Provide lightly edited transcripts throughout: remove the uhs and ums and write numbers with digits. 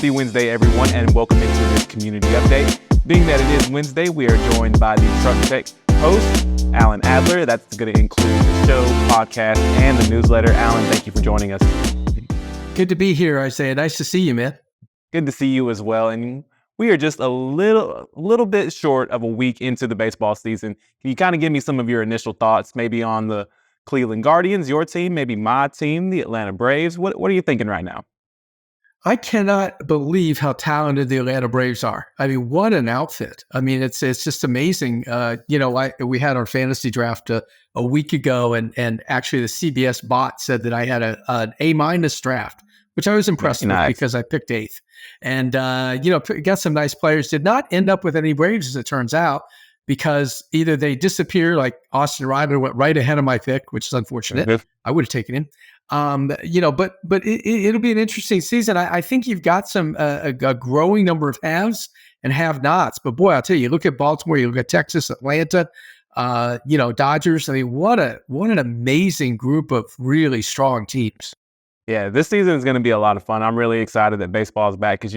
Happy Wednesday, everyone, and welcome into this community update. Being that it is Wednesday, we are joined by the Truck Tech host, Alan Adler. That's going to include the show, podcast, and the newsletter. Alan, thank you for joining us. Good to be here, Isaiah. Nice to see you, man. Good to see you as well. And we are just a little bit short of a week into the baseball season. Can you kind of give me some of your initial thoughts, maybe on the Cleveland Guardians, your team, maybe my team, the Atlanta Braves? What are you thinking right now? I cannot believe how talented the Atlanta Braves are. I mean, what an outfit. I mean, it's just amazing. We had our fantasy draft a week ago, and actually the CBS bot said that I had an A- draft, which I was impressed with because I picked 8th. And, got some nice players. Did not end up with any Braves, as it turns out, because either they disappear, like Austin Riley went right ahead of my pick, which is unfortunate. Mm-hmm. I would have taken him. But it'll be an interesting season. I think you've got a growing number of haves and have-nots. But boy, I'll tell you, look at Baltimore, you look at Texas, Atlanta, Dodgers. I mean, what an amazing group of really strong teams. Yeah, this season is going to be a lot of fun. I'm really excited that baseball is back because,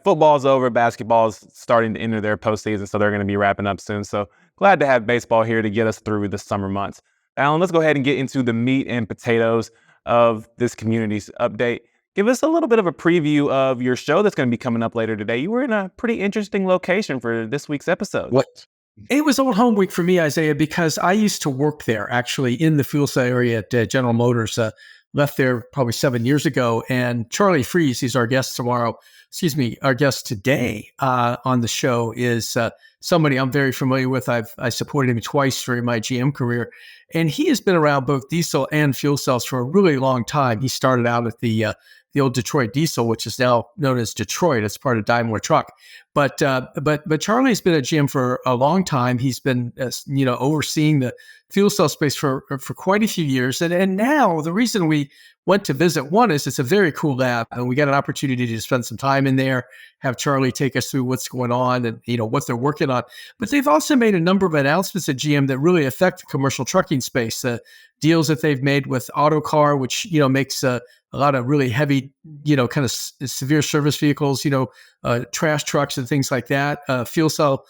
football's over, basketball's starting to enter their postseason, so they're going to be wrapping up soon. So glad to have baseball here to get us through the summer months. Alan, let's go ahead and get into the meat and potatoes of this community's update. Give us a little bit of a preview of your show that's going to be coming up later today. You were in a pretty interesting location for this week's episode. What? It was old home week for me, Isaiah, because I used to work there, actually, in the fuel cell area at General Motors. Left there probably 7 years ago. And Charlie Freeze, he's our guest today on the show, is somebody I'm very familiar with. I supported him twice during my GM career. And he has been around both diesel and fuel cells for a really long time. He started out at the old Detroit Diesel, which is now known as Detroit. It's part of Daimler Truck. But Charlie's been at GM for a long time. He's been overseeing the fuel cell space for quite a few years. And now the reason we went to visit, one is it's a very cool lab, and we got an opportunity to spend some time in there, have Charlie take us through what's going on and what they're working on. But they've also made a number of announcements at GM that really affect the commercial trucking space. Deals that they've made with Autocar, which makes a lot of really heavy, kind of severe service vehicles, trash trucks and things like that. Fuel cell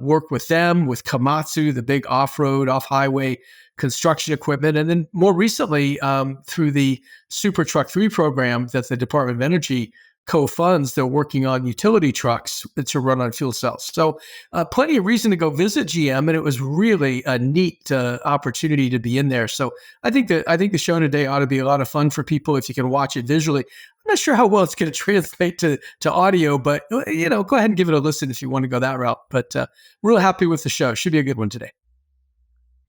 work with them, with Komatsu, the big off-road, off-highway construction equipment. And then more recently, through the Super Truck 3 program that the Department of Energy co-funds, they're working on utility trucks to run on fuel cells. So plenty of reason to go visit GM, and it was really a neat opportunity to be in there. So I think the show today ought to be a lot of fun for people if you can watch it visually. I'm not sure how well it's going to translate to audio, but go ahead and give it a listen if you want to go that route. But real happy with the show. Should be a good one today.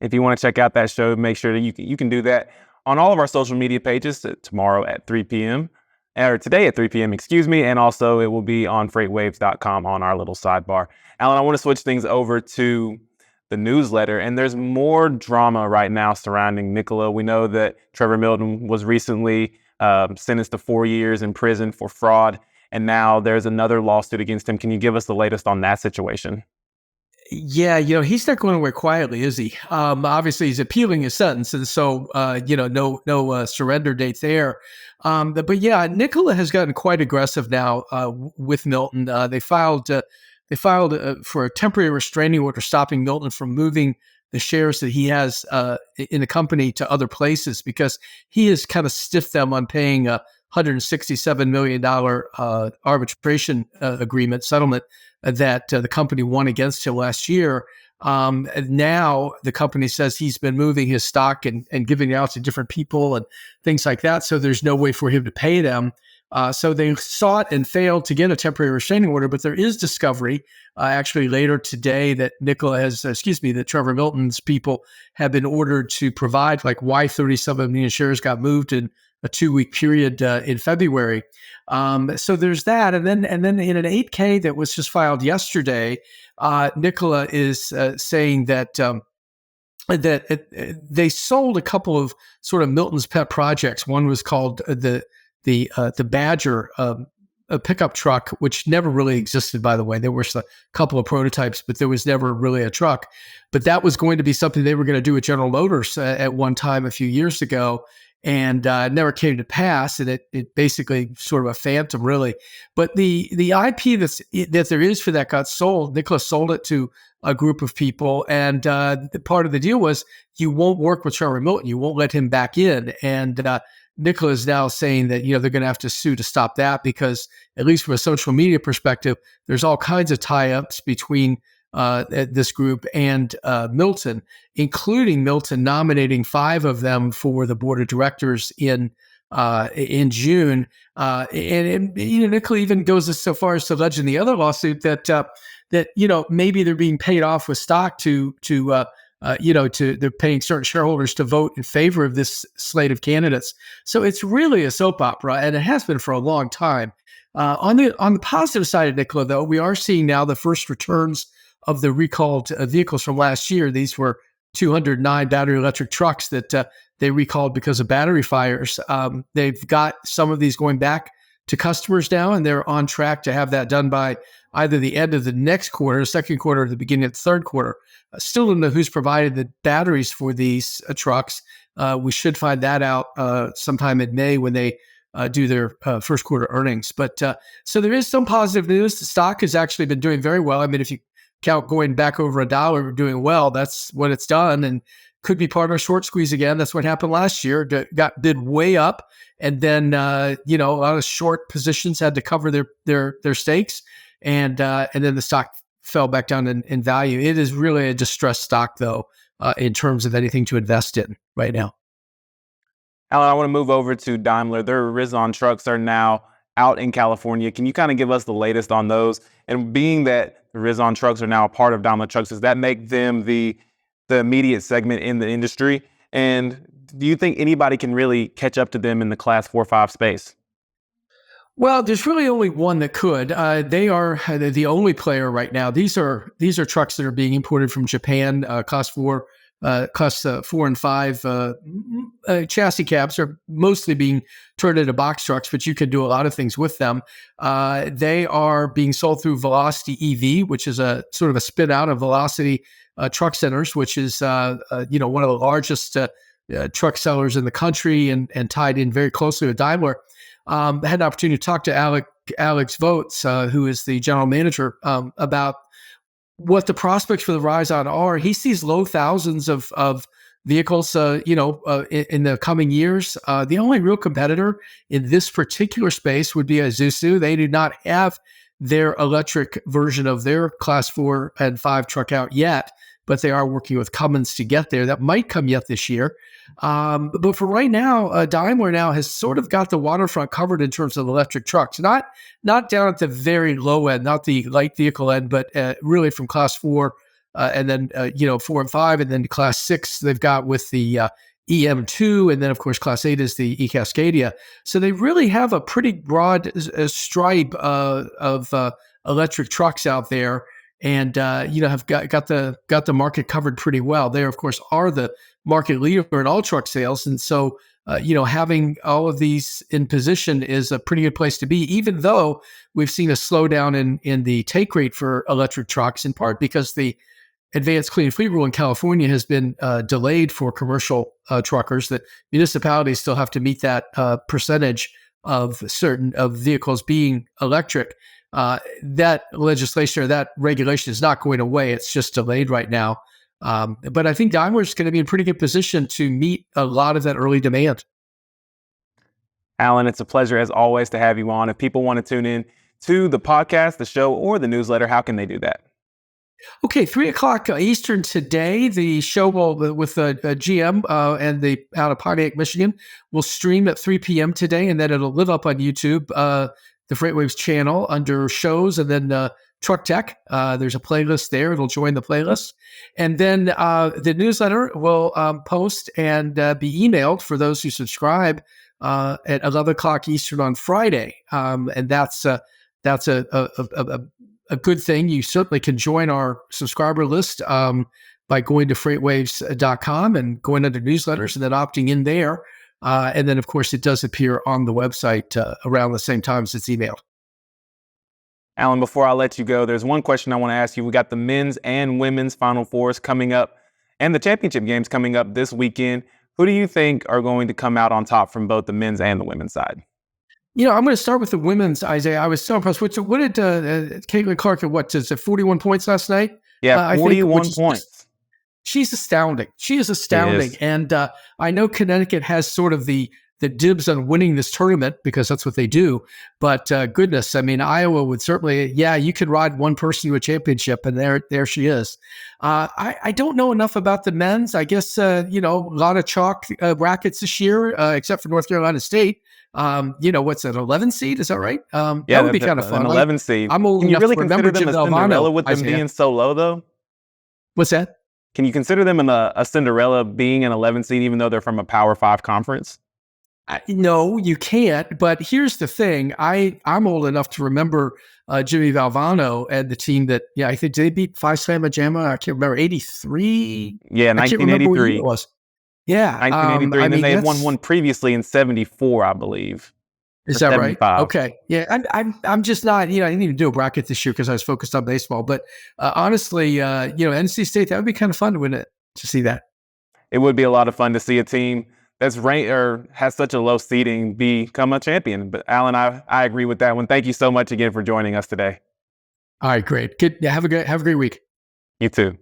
If you want to check out that show, make sure that you can do that on all of our social media pages tomorrow at 3 p.m. or today at 3 p.m., and also it will be on FreightWaves.com on our little sidebar. Alan, I want to switch things over to the newsletter, and there's more drama right now surrounding Nikola. We know that Trevor Milton was recently sentenced to 4 years in prison for fraud, and now there's another lawsuit against him. Can you give us the latest on that situation? Yeah, he's not going away quietly, is he? Obviously, he's appealing his sentence, and so no surrender date there. But yeah, Nikola has gotten quite aggressive now with Milton. They filed for a temporary restraining order stopping Milton from moving the shares that he has in the company to other places because he has kind of stiffed them on paying a $167 million arbitration agreement settlement that the company won against him last year. Now the company says he's been moving his stock and giving it out to different people and things like that. So there's no way for him to pay them. So they sought and failed to get a temporary restraining order, but there is discovery actually later today that that Trevor Milton's people have been ordered to provide why 37 million shares got moved in a 2-week period in February. So there's that. And then in an 8K that was just filed yesterday, Nikola is saying that they sold a couple of sort of Milton's pet projects. One was called the Badger, a pickup truck, which never really existed, by the way. There were a couple of prototypes, but there was never really a truck. But that was going to be something they were going to do at General Motors at one time a few years ago. and never came to pass. And it basically sort of a phantom, really. But the IP that there is for that got sold. Nikola sold it to a group of people, and the part of the deal was you won't work with Trevor Milton. You won't let him back in, and Nikola is now saying that they're going to have to sue to stop that, because at least from a social media perspective, there's all kinds of tie-ups between this group and Milton, including Milton nominating 5 of them for the board of directors in June. And Nikola even goes so far as to allege in the other lawsuit that maybe they're being paid off with stock to they're paying certain shareholders to vote in favor of this slate of candidates. So it's really a soap opera, and it has been for a long time. On the positive side of Nikola, though, we are seeing now the first returns of the recalled vehicles from last year. These were 209 battery electric trucks that they recalled because of battery fires. They've got some of these going back to customers now, and they're on track to have that done by either the end of the next quarter, second quarter, or the beginning of the third quarter. Still don't know who's provided the batteries for these trucks. We should find that out sometime in May when they do their first quarter earnings. But so there is some positive news. The stock has actually been doing very well. I mean, if you count going back over $1, doing well, that's what it's done, and could be part of a short squeeze again. That's what happened last year. Got bid way up, and then a lot of short positions had to cover their stakes, and then the stock fell back down in value. It is really a distressed stock, though, in terms of anything to invest in right now. Alan, I want to move over to Daimler. Their Rizon trucks are now out in California. Can you kind of give us the latest on those? And being that the Rizon trucks are now a part of Daimler Trucks, does that make them the immediate segment in the industry? And do you think anybody can really catch up to them in the Class 4-5 space? Well, there's really only one that could. They are the only player right now. These are trucks that are being imported from Japan, Class 4 and 5 chassis cabs are mostly being turned into box trucks, but you can do a lot of things with them. They are being sold through Velocity EV, which is a sort of a spin out of Velocity Truck Centers, which is one of the largest truck sellers in the country, and tied in very closely with Daimler. I had an opportunity to talk to Alex Votes, who is the general manager, about what the prospects for the Rizon are. He sees low thousands of vehicles, in the coming years. The only real competitor in this particular space would be Isuzu. They do not have their electric version of their Class 4 and 5 truck out yet, but they are working with Cummins to get there. That might come yet this year. But for right now, Daimler now has sort of got the waterfront covered in terms of electric trucks. Not down at the very low end, not the light vehicle end, but really from Class 4 and then 4 and 5, and then Class 6 they've got with the EM2, and then of course Class 8 is the E-Cascadia. So they really have a pretty broad stripe of electric trucks out there, and have got the market covered pretty well. They of course are the market leader in all truck sales, and so having all of these in position is a pretty good place to be. Even though we've seen a slowdown in the take rate for electric trucks, in part because the advanced clean fleet rule in California has been delayed for commercial truckers. That municipalities still have to meet that percentage of vehicles being electric. That legislation or that regulation is not going away. It's just delayed right now. But I think Daimler is going to be in pretty good position to meet a lot of that early demand. Alan, it's a pleasure as always to have you on. If people want to tune in to the podcast, the show, or the newsletter, how can they do that? Okay, 3:00 Eastern today. The show with GM and out of Pontiac, Michigan, will stream at 3 p.m. today, and then it'll live up on YouTube, the FreightWaves channel under shows, and then Truck Tech. There's a playlist there. It'll join the playlist. And then the newsletter will post and be emailed for those who subscribe at 11:00 Eastern on Friday. And that's a good thing. You certainly can join our subscriber list by going to freightwaves.com and going under newsletters and then opting in there. And then, of course, it does appear on the website around the same time as it's emailed. Alan, before I let you go, there's one question I want to ask you. We got the men's and women's Final Fours coming up and the championship games coming up this weekend Who do you think are going to come out on top from both the men's and the women's side? I'm going to start with the women's, Isaiah. I was so impressed. What did Caitlin Clark at what is it, 41 points last night? Yeah, 41 points. She's astounding. She is astounding. She is. And I know Connecticut has sort of the dibs on winning this tournament because that's what they do. But goodness, I mean, Iowa would certainly, you could ride one person to a championship, and there she is. I don't know enough about the men's. I guess, a lot of chalk brackets this year, except for North Carolina State. What's an 11 seed? Is that right? That would be kind of fun. An 11 seed. I'm old enough to remember Jim Cinderella with them being so low, though? What's that? Can you consider them a Cinderella being an 11 seed, even though they're from a Power 5 conference? No, you can't. But here's the thing. I'm old enough to remember Jimmy Valvano and the team that, I think they beat Phi Sigma Gamma. I can't remember, 83? Yeah, 1983. It was. Yeah. 1983. And then they had won one previously in 74, I believe. Is that 75. Right? Okay. Yeah. I'm just not, I didn't even do a bracket this year because I was focused on baseball. But honestly, NC State, that would be kind of fun to win it, to see that. It would be a lot of fun to see a team that's ranked or has such a low seeding become a champion. But Alan, I agree with that one. Thank you so much again for joining us today. All right, great. Good. Yeah, have a great week. You too.